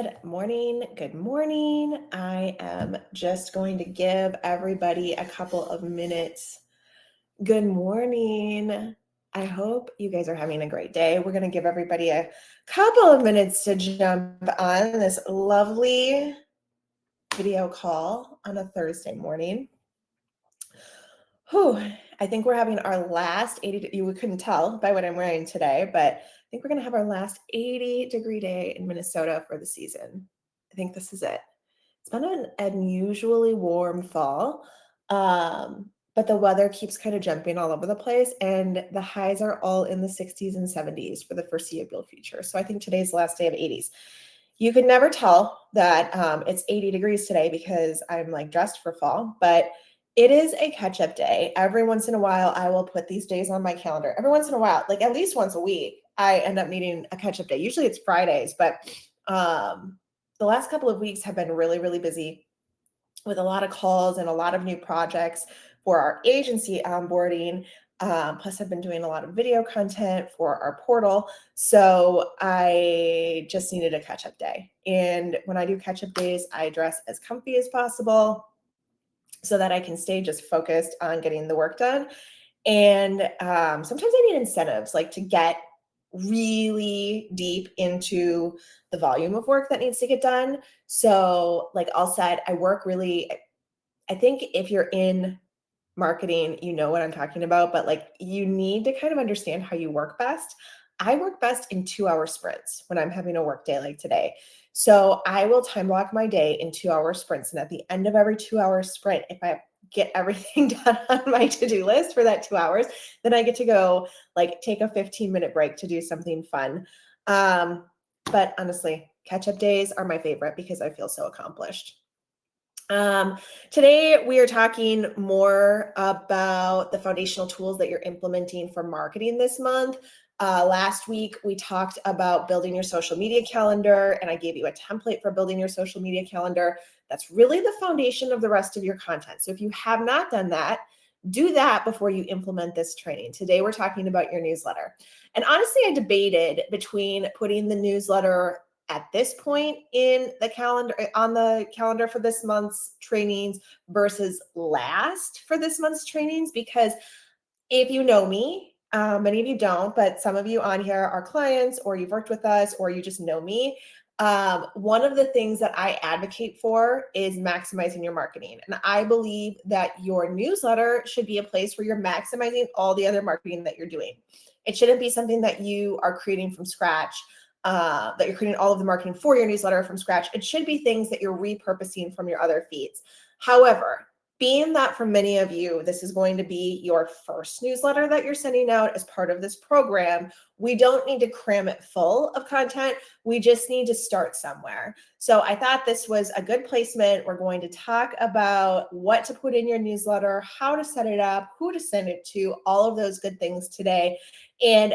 Good morning. Good morning. I am just going to give everybody a couple of minutes. Good morning. I hope you guys are having a great day. We're going to give everybody a couple of minutes to jump on this lovely video call on a Thursday morning. Whew, I think we're having our last 80, you couldn't tell by what I'm wearing today, but I think we're going to have our last 80-degree day in Minnesota for the season. I think this is it. It's been an unusually warm fall, but the weather keeps kind of jumping all over the place, and the highs are all in the 60s and 70s for the foreseeable future. So I think today's the last day of 80s. You could never tell that it's 80 degrees today because I'm like dressed for fall, but it is a catch-up day. Every once in a while, I will put these days on my calendar. Every once in a while, like at least once a week, I end up needing a catch-up day. Usually it's Fridays, but the last couple of weeks have been really, really busy with a lot of calls and a lot of new projects for our agency onboarding. Plus, I've been doing a lot of video content for our portal. So I just needed a catch-up day. And when I do catch-up days, I dress as comfy as possible so that I can stay just focused on getting the work done. And sometimes I need incentives, like to get really deep into the volume of work that needs to get done. So like all said, I think if you're in marketing, you know what I'm talking about, but like you need to kind of understand how you work best. I work best in 2-hour sprints when I'm having a work day like today. So I will time block my day in 2-hour sprints. And at the end of every 2-hour sprint, if I get everything done on my to-do list for that 2 hours, then I get to go like take a 15-minute break to do something fun. But honestly, catch-up days are my favorite because I feel so accomplished. Today, we are talking more about the foundational tools that you're implementing for marketing this month. Last week, we talked about building your social media calendar, and I gave you a template for building your social media calendar. That's really the foundation of the rest of your content. So if you have not done that, do that before you implement this training. Today, we're talking about your newsletter. And honestly, I debated between putting the newsletter at this point in the calendar, on the calendar for this month's trainings versus last for this month's trainings, because if you know me, many of you don't, but some of you on here are clients or you've worked with us or you just know me. One of the things that I advocate for is maximizing your marketing. And I believe that your newsletter should be a place where you're maximizing all the other marketing that you're doing. It shouldn't be something that you are creating from scratch, that you're creating all of the marketing for your newsletter from scratch. It should be things that you're repurposing from your other feeds. However, being that for many of you, this is going to be your first newsletter that you're sending out as part of this program, we don't need to cram it full of content. We just need to start somewhere. So I thought this was a good placement. We're going to talk about what to put in your newsletter, how to set it up, who to send it to, all of those good things today. And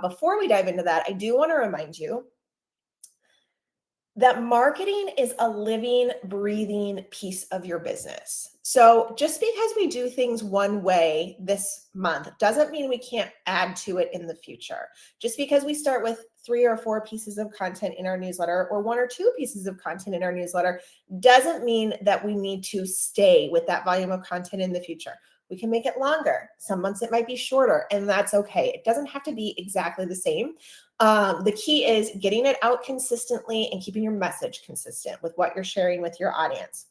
before we dive into that, I do want to remind you that marketing is a living, breathing piece of your business. So just because we do things one way this month doesn't mean we can't add to it in the future. Just because we start with 3 or 4 pieces of content in our newsletter or 1 or 2 pieces of content in our newsletter doesn't mean that we need to stay with that volume of content in the future. We can make it longer. Some months it might be shorter, and that's okay. It doesn't have to be exactly the same. The key is getting it out consistently and keeping your message consistent with what you're sharing with your audience.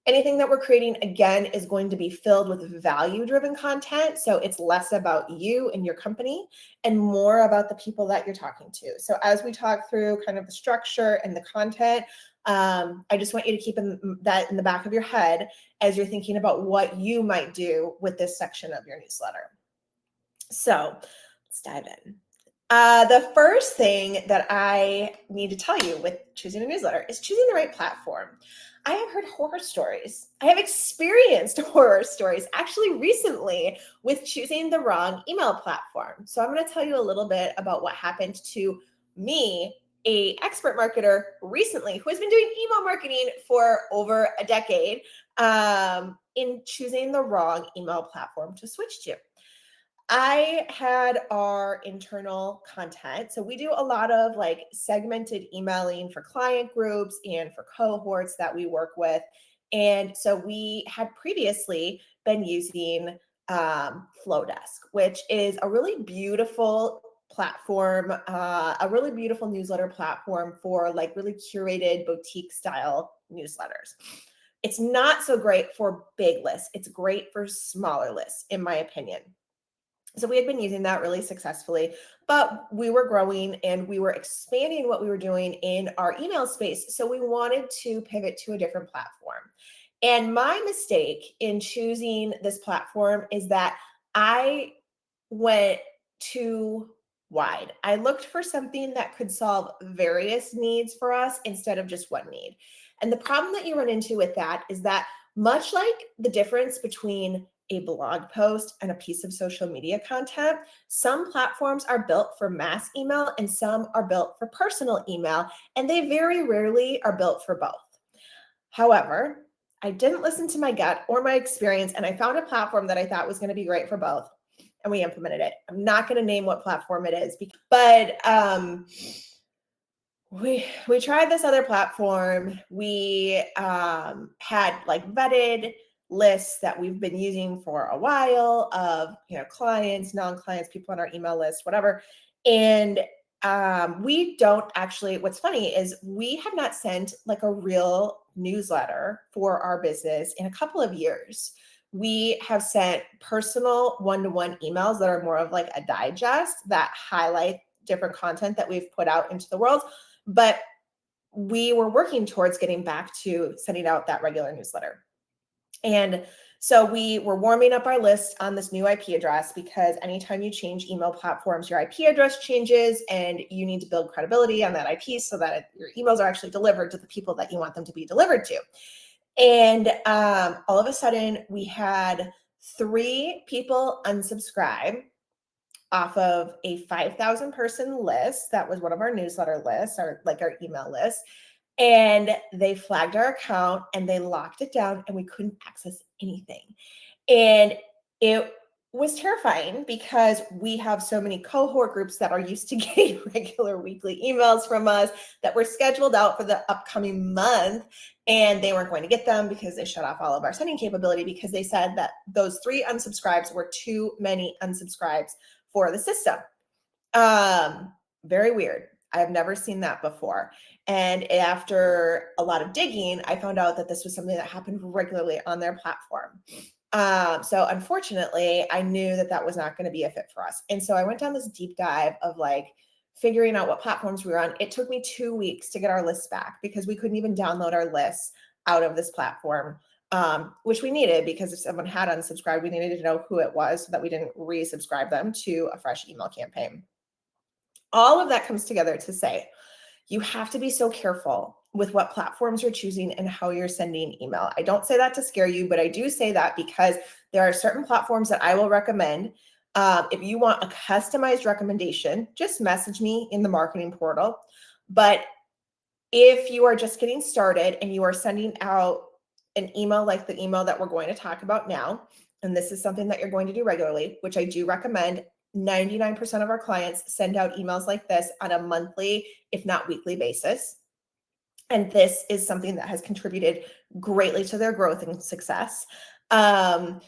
Anything that we're creating, again, is going to be filled with value-driven content. So it's less about you and your company and more about the people that you're talking to. So as we talk through kind of the structure and the content, I just want you to keep that in the back of your head as you're thinking about what you might do with this section of your newsletter. So let's dive in. The first thing that I need to tell you with choosing a newsletter is choosing the right platform. I have heard horror stories. I have experienced horror stories actually recently with choosing the wrong email platform. So I'm going to tell you a little bit about what happened to me, a expert marketer recently who has been doing email marketing for over a decade, in choosing the wrong email platform to switch to. I had our internal content. So we do a lot of like segmented emailing for client groups and for cohorts that we work with. And so we had previously been using Flowdesk, which is a really beautiful platform, a really beautiful newsletter platform for like really curated boutique style newsletters. It's not so great for big lists. It's great for smaller lists, in my opinion. So we had been using that really successfully, but we were growing and we were expanding what we were doing in our email space. So we wanted to pivot to a different platform. And my mistake in choosing this platform is that I went too wide. I looked for something that could solve various needs for us instead of just one need. And the problem that you run into with that is that, much like the difference between a blog post and a piece of social media content, some platforms are built for mass email and some are built for personal email, and they very rarely are built for both. However, I didn't listen to my gut or my experience, and I found a platform that I thought was going to be great for both, and we implemented it. I'm not going to name what platform it is, but we tried this other platform. We had like vetted lists that we've been using for a while of, clients, non-clients, people on our email list, whatever. And we don't actually, what's funny is we have not sent like a real newsletter for our business in a couple of years. We have sent personal one-to-one emails that are more of like a digest that highlight different content that we've put out into the world. But we were working towards getting back to sending out that regular newsletter. And so we were warming up our list on this new IP address, because anytime you change email platforms, your IP address changes and you need to build credibility on that IP so that your emails are actually delivered to the people that you want them to be delivered to. And all of a sudden we had 3 people unsubscribe off of a 5,000 person list. That was one of our newsletter lists, or like our email list. And they flagged our account and they locked it down and we couldn't access anything. And it was terrifying because we have so many cohort groups that are used to getting regular weekly emails from us that were scheduled out for the upcoming month. And they weren't going to get them because they shut off all of our sending capability, because they said that those 3 unsubscribes were too many unsubscribes for the system. Very weird. I have never seen that before. And after a lot of digging, I found out that this was something that happened regularly on their platform. So unfortunately, I knew that that was not going to be a fit for us. And so I went down this deep dive of like figuring out what platforms we were on. It took me 2 weeks to get our lists back because we couldn't even download our lists out of this platform, which we needed, because if someone had unsubscribed, we needed to know who it was so that we didn't resubscribe them to a fresh email campaign. All of that comes together to say, you have to be so careful with what platforms you're choosing and how you're sending email. I don't say that to scare you, but I do say that because there are certain platforms that I will recommend. If you want a customized recommendation, just message me in the marketing portal. But if you are just getting started and you are sending out an email like the email that we're going to talk about now, and this is something that you're going to do regularly, which I do recommend. 99% of our clients send out emails like this on a monthly, if not weekly basis. And this is something that has contributed greatly to their growth and success. Then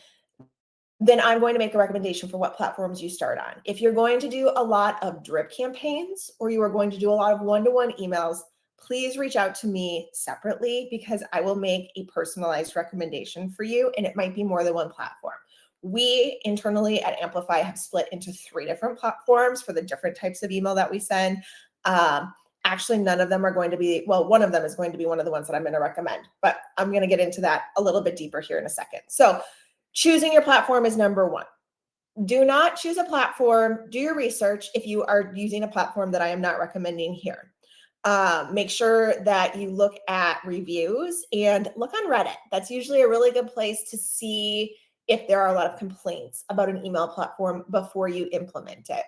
I'm going to make a recommendation for what platforms you start on. If you're going to do a lot of drip campaigns or you are going to do a lot of one-to-one emails, please reach out to me separately, because I will make a personalized recommendation for you, and it might be more than one platform. We internally at Amplify have split into 3 different platforms for the different types of email that we send. Actually, none of them are going to be, well, one of them is going to be one of the ones that I'm going to recommend, but I'm going to get into that a little bit deeper here in a second. So choosing your platform is number 1. Do not choose a platform. Do your research if you are using a platform that I am not recommending here. Make sure that you look at reviews and look on Reddit. That's usually a really good place to see if there are a lot of complaints about an email platform before you implement it.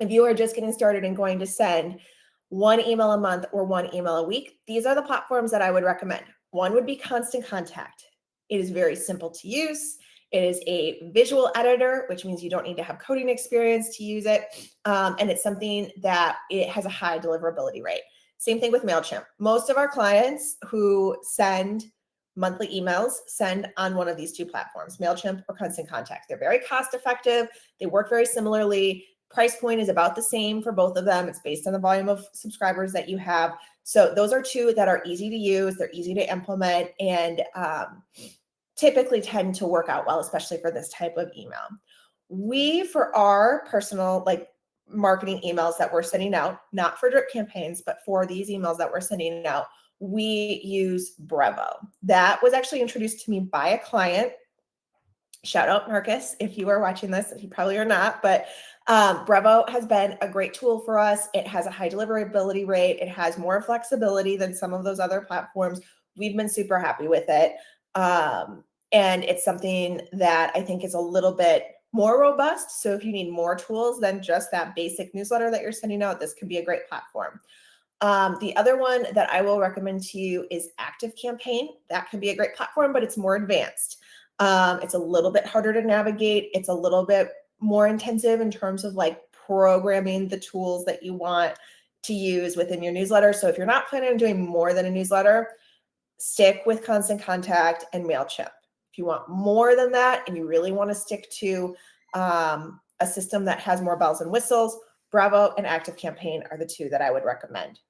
If you are just getting started and going to send 1 email a month or 1 email a week, these are the platforms that I would recommend. One would be Constant Contact. It is very simple to use. It is a visual editor, which means you don't need to have coding experience to use it. And it's something that it has a high deliverability rate. Same thing with MailChimp. Most of our clients who send monthly emails send on one of these two platforms, MailChimp or Constant Contact. They're very cost effective. They work very similarly. Price point is about the same for both of them. It's based on the volume of subscribers that you have. So those are two that are easy to use. They're easy to implement and typically tend to work out well, especially for this type of email. We, for our personal marketing emails that we're sending out, not for drip campaigns, but for these emails that we're sending out, we use Brevo. That was actually introduced to me by a client. Shout out Marcus, if you are watching this, you probably are not, but Brevo has been a great tool for us. It has a high deliverability rate. It has more flexibility than some of those other platforms. We've been super happy with it. And it's something that I think is a little bit more robust. So if you need more tools than just that basic newsletter that you're sending out, this can be a great platform. The other one that I will recommend to you is ActiveCampaign. That can be a great platform, but it's more advanced. It's a little bit harder to navigate. It's a little bit more intensive in terms of programming the tools that you want to use within your newsletter. So if you're not planning on doing more than a newsletter, stick with Constant Contact and MailChimp. If you want more than that and you really want to stick to a system that has more bells and whistles, Brevo and ActiveCampaign are the two that I would recommend.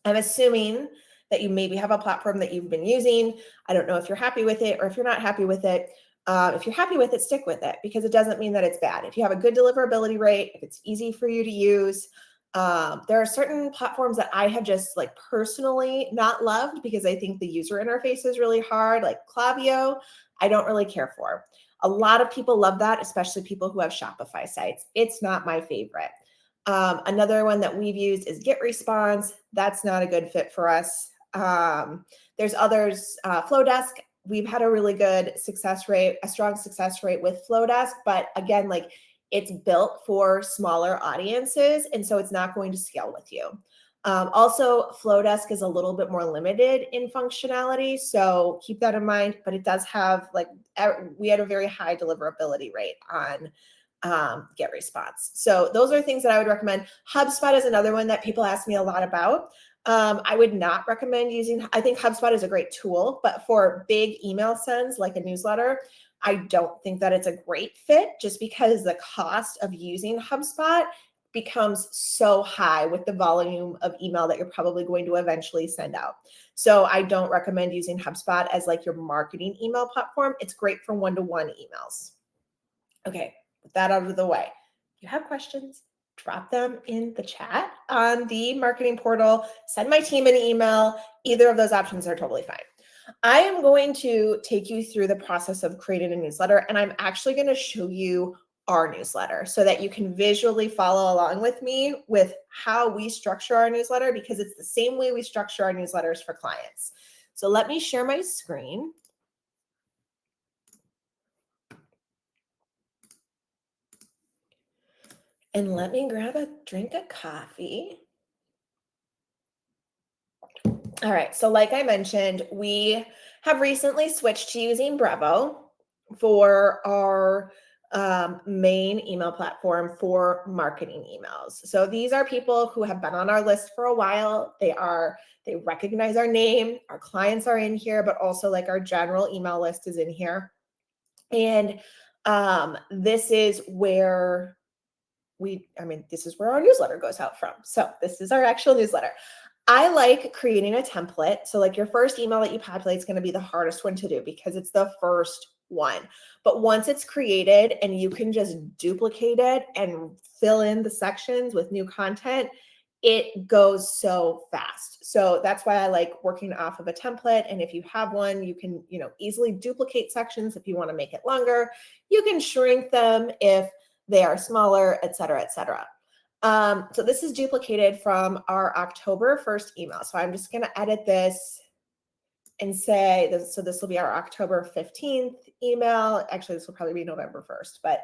I'm assuming that you maybe have a platform that you've been using. I don't know if you're happy with it or if you're not happy with it. If you're happy with it, stick with it because it doesn't mean that it's bad. If you have a good deliverability rate, if it's easy for you to use, there are certain platforms that I have just personally not loved because I think the user interface is really hard, like Klaviyo, I don't really care for. A lot of people love that, especially people who have Shopify sites. It's not my favorite. Another one that we've used is GetResponse. That's not a good fit for us. There's others, Flowdesk. We've had a really good success rate, a strong success rate with Flowdesk, but again, it's built for smaller audiences, and so it's not going to scale with you. Also, Flowdesk is a little bit more limited in functionality, so keep that in mind, but it does have, we had a very high deliverability rate on GetResponse. So those are things that I would recommend. HubSpot is another one that people ask me a lot about. I would not recommend using, I think HubSpot is a great tool, but for big email sends like a newsletter, I don't think that it's a great fit just because the cost of using HubSpot becomes so high with the volume of email that you're probably going to eventually send out. So I don't recommend using HubSpot as your marketing email platform. It's great for one-to-one emails. Okay, with that out of the way, if you have questions, drop them in the chat on the marketing portal, send my team an email. Either of those options are totally fine. I am going to take you through the process of creating a newsletter, and I'm actually going to show you our newsletter so that you can visually follow along with me with how we structure our newsletter because it's the same way we structure our newsletters for clients. So let me share my screen. And let me grab a drink of coffee. All right, so like I mentioned, we have recently switched to using Brevo for our main email platform for marketing emails. So these are people who have been on our list for a while. They recognize our name, our clients are in here, but also our general email list is in here. And this is where this is where our newsletter goes out from. So this is our actual newsletter. I like creating a template. So your first email that you populate is going to be the hardest one to do because it's the first one. But once it's created and you can just duplicate it and fill in the sections with new content, it goes so fast. So that's why I like working off of a template. And if you have one, you can, easily duplicate sections if you want to make it longer. You can shrink them if they are smaller, et cetera, et cetera. So this is duplicated from our October 1st email. So I'm just going to edit this and say this. So this will be our October 15th email. Actually, this will probably be November 1st, but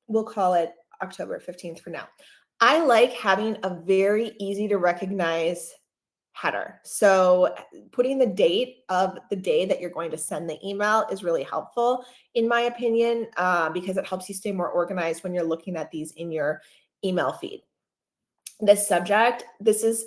we'll call it October 15th for now. I like having a very easy to recognize header. So putting the date of the day that you're going to send the email is really helpful, in my opinion, because it helps you stay more organized when you're looking at these in your email feed. The subject,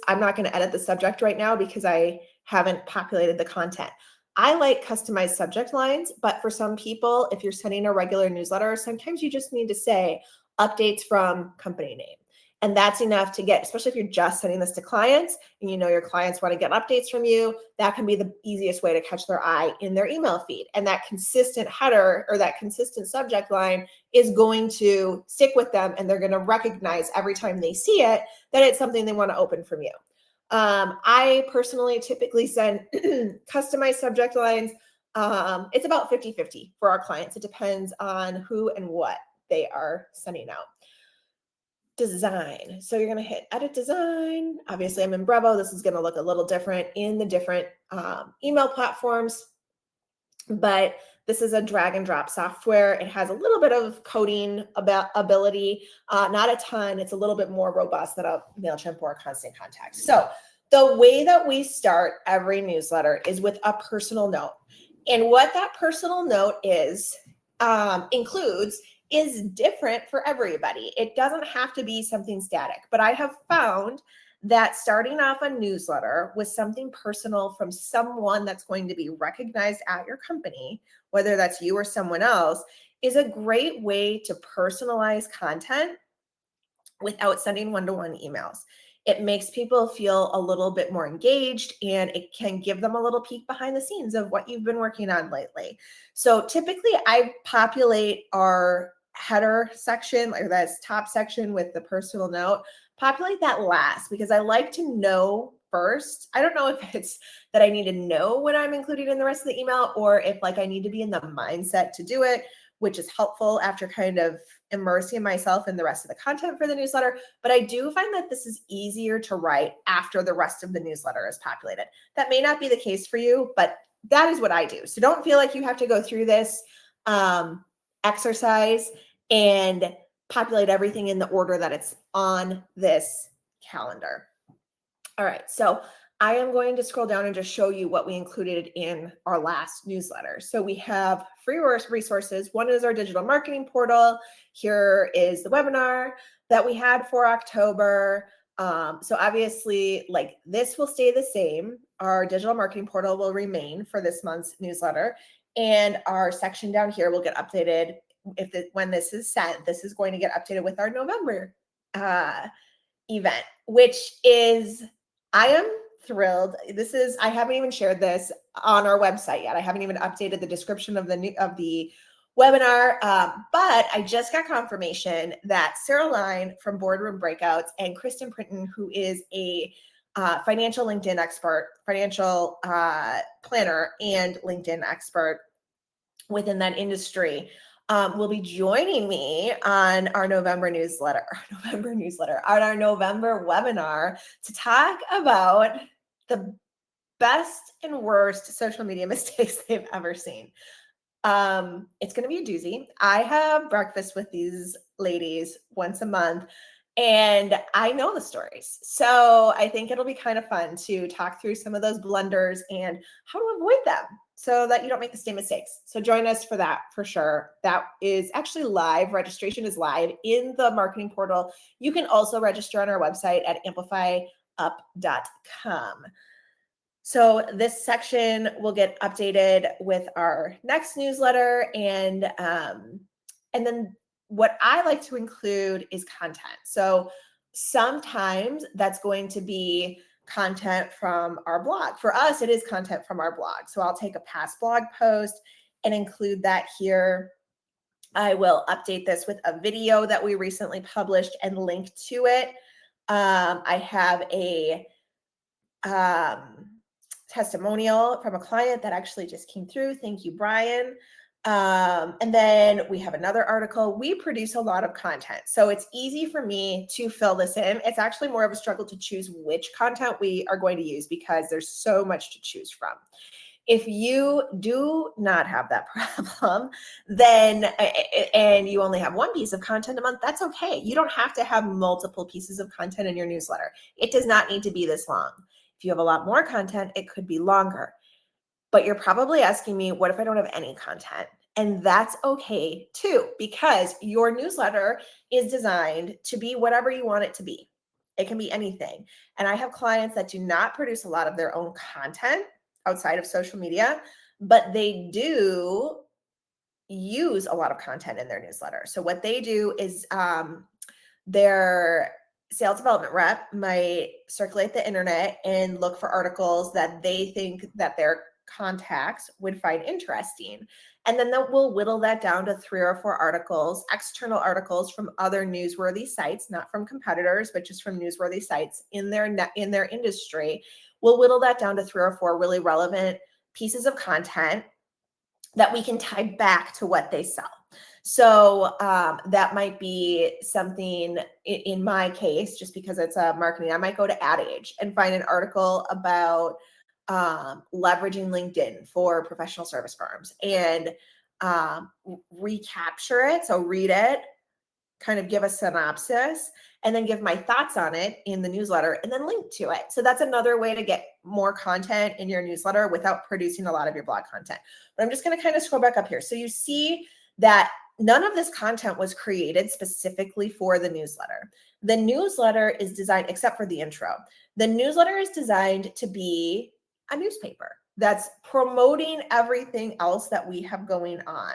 I'm not going to edit the subject right now because I haven't populated the content. I like customized subject lines, but for some people, if you're sending a regular newsletter, sometimes you just need to say updates from company name. And that's enough to get, especially if you're just sending this to clients and you know your clients want to get updates from you, that can be the easiest way to catch their eye in their email feed. And that consistent header or that consistent subject line is going to stick with them, and they're going to recognize every time they see it that it's something they want to open from you. I personally typically send customized subject lines. It's about 50-50 for our clients. It depends on who and what they are sending out. Design. So you're going to hit edit design. Obviously, I'm in Brevo. This is going to look a little different in the different email platforms, but this is a drag and drop software. It has a little bit of coding ability, not a ton. It's a little bit more robust than a MailChimp or a Constant Contact. So the way that we start every newsletter is with a personal note. And what that personal note includes is different for everybody. It doesn't have to be something static, but I have found that starting off a newsletter with something personal from someone that's going to be recognized at your company, whether that's you or someone else, is a great way to personalize content without sending one-to-one emails. It makes people feel a little bit more engaged, and it can give them a little peek behind the scenes of what you've been working on lately. So typically I populate our header section, or that's top section with the personal note, populate that last because I like to know first. I don't know if it's that I need to know what I'm including in the rest of the email, or if like I need to be in the mindset to do it, which is helpful after kind of immersing myself in the rest of the content for the newsletter. But I do find that this is easier to write after the rest of the newsletter is populated. That may not be the case for you, but that is what I do. So don't feel like you have to go through this exercise and populate everything in the order that it's on this calendar. All right, so I am going to scroll down and just show you what we included in our last newsletter. So we have free resources. One is our digital marketing portal. Here is the webinar that we had for October. So obviously, like, this will stay the same. Our digital marketing portal will remain for this month's newsletter. And our section down here will get updated when this is sent. This is going to get updated with our November event, which is, I am thrilled. I haven't even shared this on our website yet. I haven't even updated the description of the webinar, but I just got confirmation that Sarah Line from Boardroom Breakouts and Kristen Printon, who is a financial LinkedIn expert, financial planner and LinkedIn expert within that industry, will be joining me on our November newsletter, on our November webinar to talk about the best and worst social media mistakes they've ever seen. It's going to be a doozy. I have breakfast with these ladies once a month, and I know the stories. So I think it'll be kind of fun to talk through some of those blunders and how to avoid them so that you don't make the same mistakes. So join us for that for sure. That is actually live. Registration is live in the marketing portal. You can also register on our website at amplifyup.com. So this section will get updated with our next newsletter, and then what I like to include is content. So sometimes that's going to be content from our blog. For us, it is content from our blog. So I'll take a past blog post and include that here. I will update this with a video that we recently published and link to it. I have a testimonial from a client that actually just came through. Thank you, Brian. And then we have another article. We produce a lot of content, so it's easy for me to fill this in. It's actually more of a struggle to choose which content we are going to use because there's so much to choose from. If you do not have that problem, then, and you only have one piece of content a month, that's okay. You don't have to have multiple pieces of content in your newsletter. It does not need to be this long. If you have a lot more content, it could be longer. But you're probably asking me, what if I don't have any content? And that's okay too, because your newsletter is designed to be whatever you want it to be. It can be anything. And I have clients that do not produce a lot of their own content outside of social media, but they do use a lot of content in their newsletter. So what they do is their sales development rep might circulate the internet and look for articles that they think that their contacts would find interesting. And then we'll whittle that down to 3 or 4 articles, external articles from other newsworthy sites, not from competitors, but just from newsworthy sites in their industry. We'll whittle that down to 3 or 4 really relevant pieces of content that we can tie back to what they sell. So that might be something in my case, just because it's a marketing, I might go to Ad Age and find an article about leveraging LinkedIn for professional service firms and recapture it. So read it, kind of give a synopsis, and then give my thoughts on it in the newsletter and then link to it. So that's another way to get more content in your newsletter without producing a lot of your blog content. But I'm just going to kind of scroll back up here. So you see that none of this content was created specifically for the newsletter. The newsletter is designed, except for the intro, the newsletter is designed to be a newspaper that's promoting everything else that we have going on.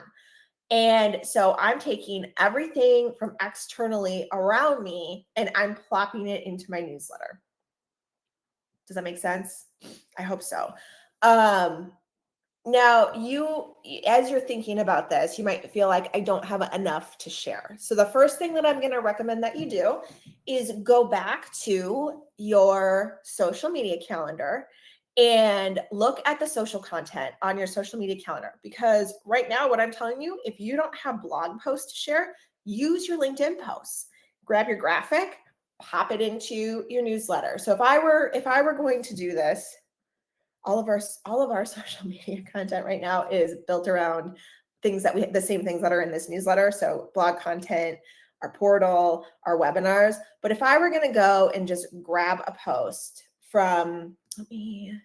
And so I'm taking everything from externally around me and I'm plopping it into my newsletter. Does that make sense? I hope so. Now, as you're thinking about this, you might feel like I don't have enough to share. So the first thing that I'm going to recommend that you do is go back to your social media calendar and look at the social content on your social media calendar. Because right now, what I'm telling you, if you don't have blog posts to share, use your LinkedIn posts. Grab your graphic, pop it into your newsletter. So if I were going to do this, all of our social media content right now is built around things that the same things that are in this newsletter. So blog content, our portal, our webinars. But if I were going to go and just grab a post from, I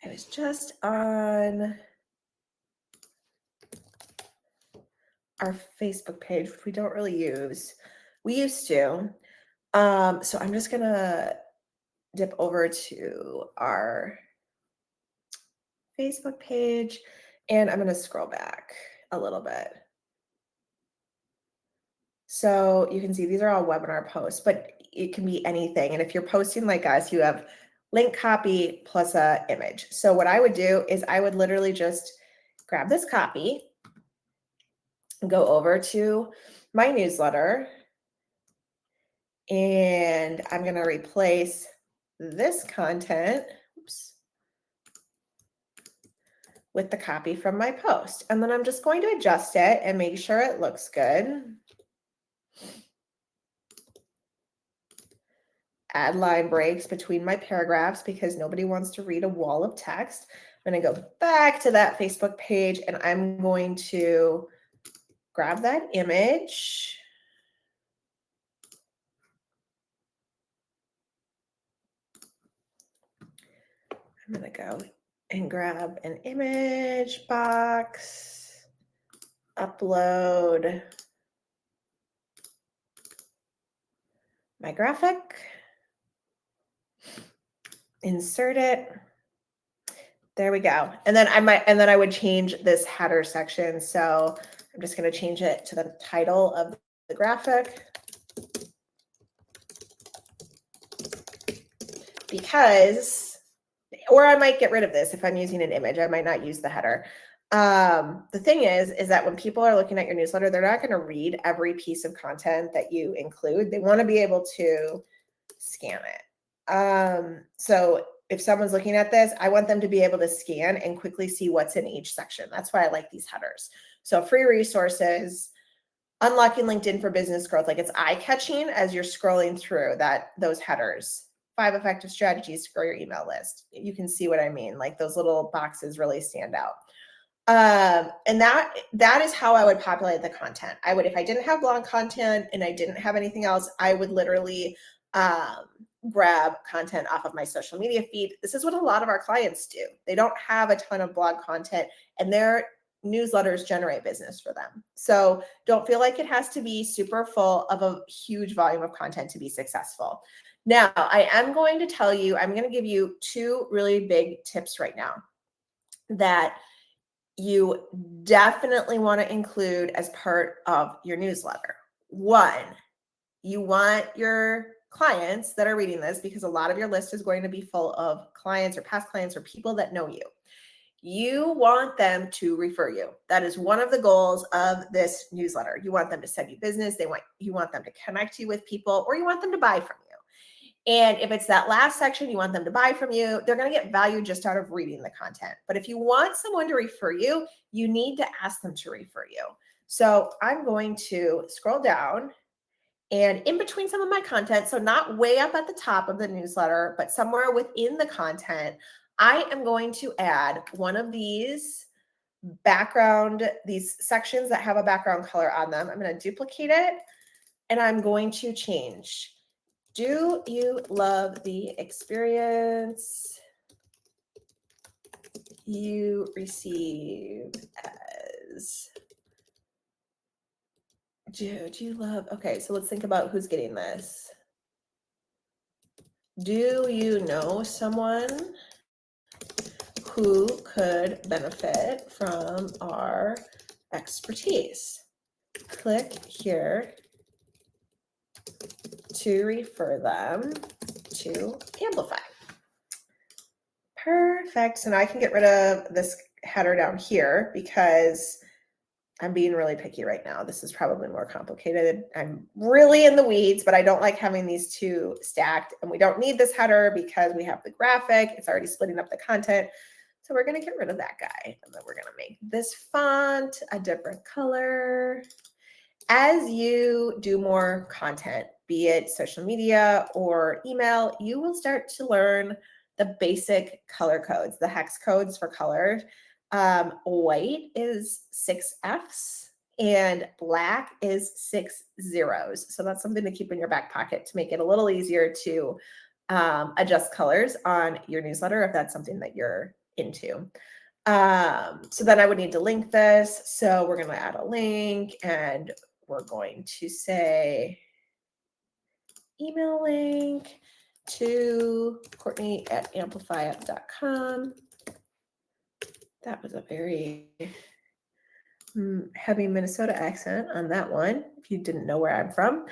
was just on our Facebook page, which we don't really use. We used to. So I'm just going to dip over to our Facebook page and I'm going to scroll back a little bit. So you can see these are all webinar posts, but it can be anything. And if you're posting like us, you have link copy plus a image. So what I would do is I would literally just grab this copy and go over to my newsletter. And I'm going to replace this content with the copy from my post. And then I'm just going to adjust it and make sure it looks good. Add line breaks between my paragraphs because nobody wants to read a wall of text. I'm going to go back to that Facebook page and I'm going to grab that image. I'm going to go and grab an image box, upload my graphic, insert it. There we go. And then I would change this header section. So I'm just going to change it to the title of the graphic. Because, or I might get rid of this if I'm using an image. I might not use the header. The thing is that when people are looking at your newsletter, they're not going to read every piece of content that you include. They want to be able to scan it. So if someone's looking at this, I want them to be able to scan and quickly see what's in each section. That's why I like these headers. So free resources, unlocking LinkedIn for business growth. Like it's eye-catching as you're scrolling through those headers. 5 effective strategies to grow your email list. You can see what I mean. Like those little boxes really stand out. And that is how I would populate the content. I would, if I didn't have blog content and I didn't have anything else, I would literally grab content off of my social media feed. This is what a lot of our clients do. They don't have a ton of blog content, and their newsletters generate business for them. So don't feel like it has to be super full of a huge volume of content to be successful. Now, I am going to tell you, I'm going to give you 2 really big tips right now that you definitely want to include as part of your newsletter. 1, you want your clients that are reading this, because a lot of your list is going to be full of clients or past clients or people that know you. You want them to refer you. That is one of the goals of this newsletter. You want them to send you business. You want them to connect you with people, or you want them to buy from you. And if it's that last section, you want them to buy from you, they're going to get value just out of reading the content. But if you want someone to refer you, you need to ask them to refer you. So I'm going to scroll down, and in between some of my content, so not way up at the top of the newsletter, but somewhere within the content, I am going to add one of these sections that have a background color on them. I'm going to duplicate it, and I'm going to change. Do you love the experience you receive as? Do you love? Okay, so let's think about who's getting this. Do you know someone who could benefit from our expertise? Click here to refer them to Amplify. Perfect. So now I can get rid of this header down here because I'm being really picky right now. This is probably more complicated. I'm really in the weeds, but I don't like having these 2 stacked, and we don't need this header because we have the graphic. It's already splitting up the content. So we're going to get rid of that guy, and then we're going to make this font a different color. As you do more content, be it social media or email, you will start to learn the basic color codes, the hex codes for colors. White is 6 Fs and black is 6 zeros. So that's something to keep in your back pocket to make it a little easier to adjust colors on your newsletter if that's something that you're into. So then I would need to link this. So we're going to add a link, and we're going to say email link to Courtney@amplify.com. That was a very heavy Minnesota accent on that one, if you didn't know where I'm from.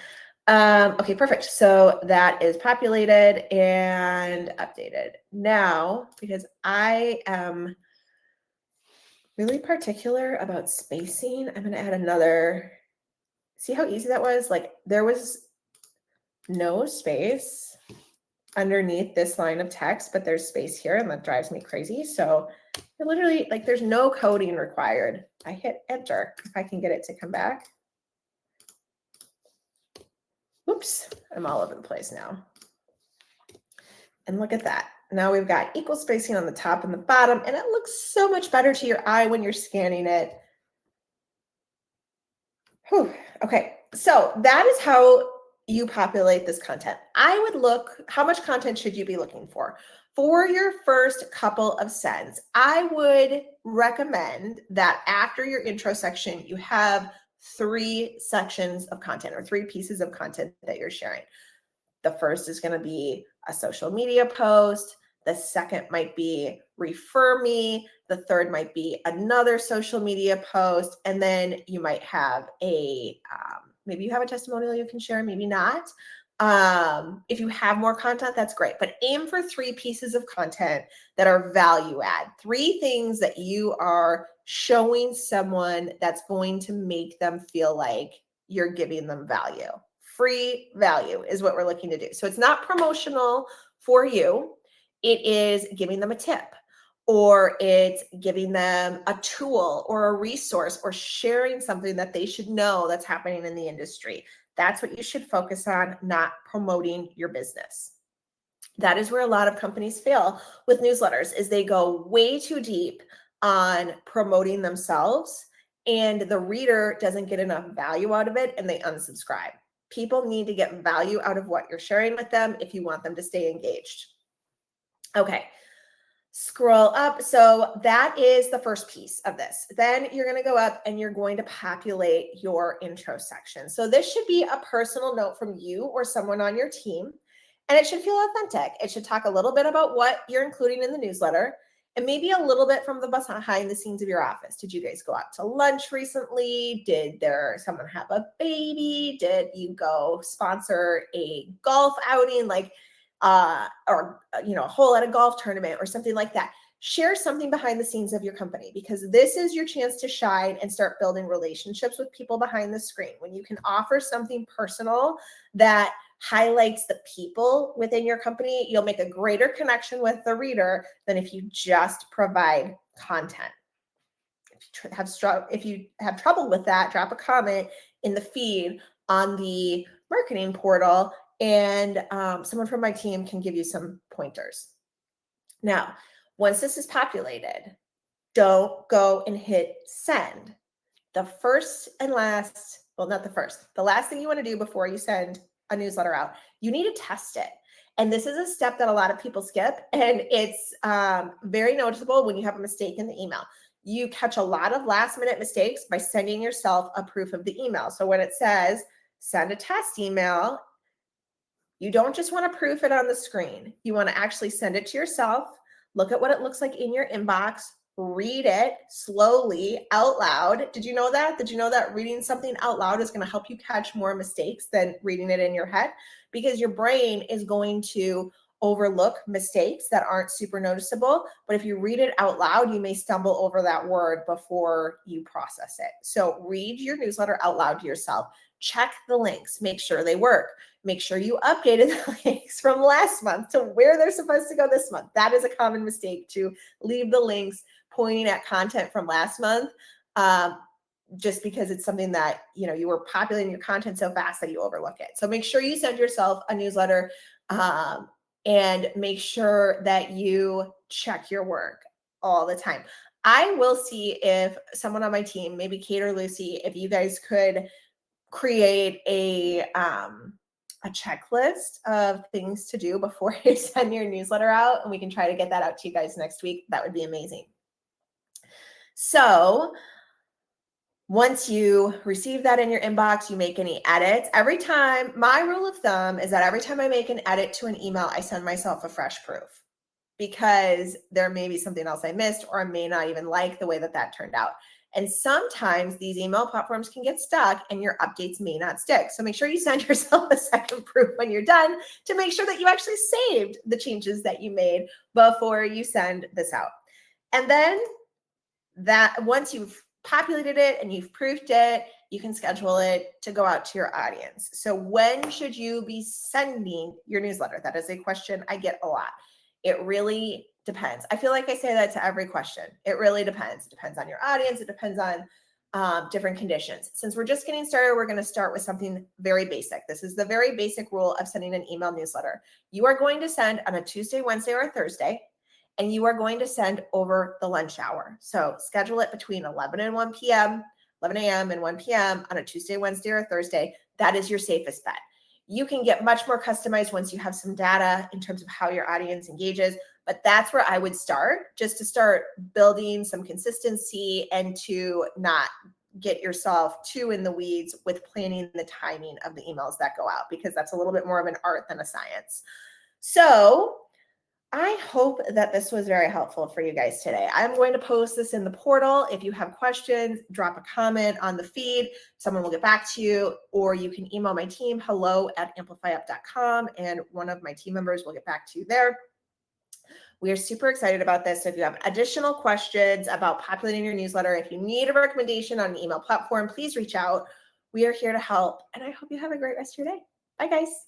Okay, perfect. So that is populated and updated. Now, because I am really particular about spacing, I'm going to add another. See how easy that was? Like, there was no space underneath this line of text, but there's space here, and that drives me crazy. So I literally, like, there's no coding required. I hit enter if I can get it to come back. Oops, I'm all over the place now. And look at that. Now we've got equal spacing on the top and the bottom, and it looks so much better to your eye when you're scanning it. Whew. Okay, so that is how you populate this content. I would look, how much content should you be looking for? For your first couple of sends, I would recommend that after your intro section, you have 3 sections of content or 3 pieces of content that you're sharing. The first is going to be a social media post. The second might be refer me. The third might be another social media post. And then you might have a, maybe you have a testimonial you can share, maybe not. If you have more content, that's great. But aim for 3 pieces of content that are value add. 3 things that you are showing someone that's going to make them feel like you're giving them value. Free value is what we're looking to do. So it's not promotional for you. It is giving them a tip, or it's giving them a tool or a resource, or sharing something that they should know that's happening in the industry. That's what you should focus on, not promoting your business. That is where a lot of companies fail with newsletters, is they go way too deep on promoting themselves and the reader doesn't get enough value out of it and they unsubscribe. People need to get value out of what you're sharing with them if you want them to stay engaged. Okay, scroll up. So that is the first piece of this. Then you're going to go up and you're going to populate your intro section. So this should be a personal note from you or someone on your team, and it should feel authentic. It should talk a little bit about what you're including in the newsletter and maybe a little bit from the behind the scenes of your office. Did you guys go out to lunch recently? Did someone have a baby? Did you go sponsor a golf outing? Or a hole at a golf tournament or something like that. Share something behind the scenes of your company, because this is your chance to shine and start building relationships with people behind the screen. When you can offer something personal that highlights the people within your company, you'll make a greater connection with the reader than if you just provide content. If you have trouble with that, drop a comment in the feed on the marketing portal, and someone from my team can give you some pointers. Now, once this is populated, don't go and hit send. The first and last, well, not the first, the last thing you want to do before you send a newsletter out, you need to test it. And this is a step that a lot of people skip, and it's very noticeable when you have a mistake in the email. You catch a lot of last minute mistakes by sending yourself a proof of the email. So when it says send a test email, you don't just want to proof it on the screen. You want to actually send it to yourself, look at what it looks like in your inbox, read it slowly out loud. Did you know that? Did you know that reading something out loud is going to help you catch more mistakes than reading it in your head? Because your brain is going to overlook mistakes that aren't super noticeable. But if you read it out loud, you may stumble over that word before you process it. So read your newsletter out loud to yourself. Check the links, make sure they work. Make sure you updated the links from last month to where they're supposed to go this month. That is a common mistake, to leave the links pointing at content from last month, just because it's something that, you were populating your content so fast that you overlook it. So make sure you send yourself a newsletter, and make sure that you check your work all the time. I will see if someone on my team, maybe Kate or Lucy, if you guys could create a checklist of things to do before you send your newsletter out, and we can try to get that out to you guys next week. That would be amazing. So once you receive that in your inbox, you make any edits. My rule of thumb is that every time I make an edit to an email, I send myself a fresh proof, because there may be something else I missed, or I may not even like the way that turned out. And sometimes these email platforms can get stuck and your updates may not stick. So make sure you send yourself a second proof when you're done, to make sure that you actually saved the changes that you made before you send this out. And then once you've populated it and you've proofed it, you can schedule it to go out to your audience. So when should you be sending your newsletter? That is a question I get a lot. It really depends. I feel like I say that to every question. It really depends. It depends on your audience. It depends on different conditions. Since we're just getting started, we're going to start with something very basic. This is the very basic rule of sending an email newsletter. You are going to send on a Tuesday, Wednesday, or Thursday, and you are going to send over the lunch hour. So schedule it between 11 and 1 p.m., 11 a.m. and 1 p.m. on a Tuesday, Wednesday, or Thursday. That is your safest bet. You can get much more customized once you have some data in terms of how your audience engages, but that's where I would start, just to start building some consistency and to not get yourself too in the weeds with planning the timing of the emails that go out, because that's a little bit more of an art than a science. So I hope that this was very helpful for you guys today. I'm going to post this in the portal. If you have questions, drop a comment on the feed. Someone will get back to you, or you can email my team, hello@amplifyup.com, and one of my team members will get back to you there. We are super excited about this. So if you have additional questions about populating your newsletter, if you need a recommendation on an email platform, please reach out. We are here to help, and I hope you have a great rest of your day. Bye, guys.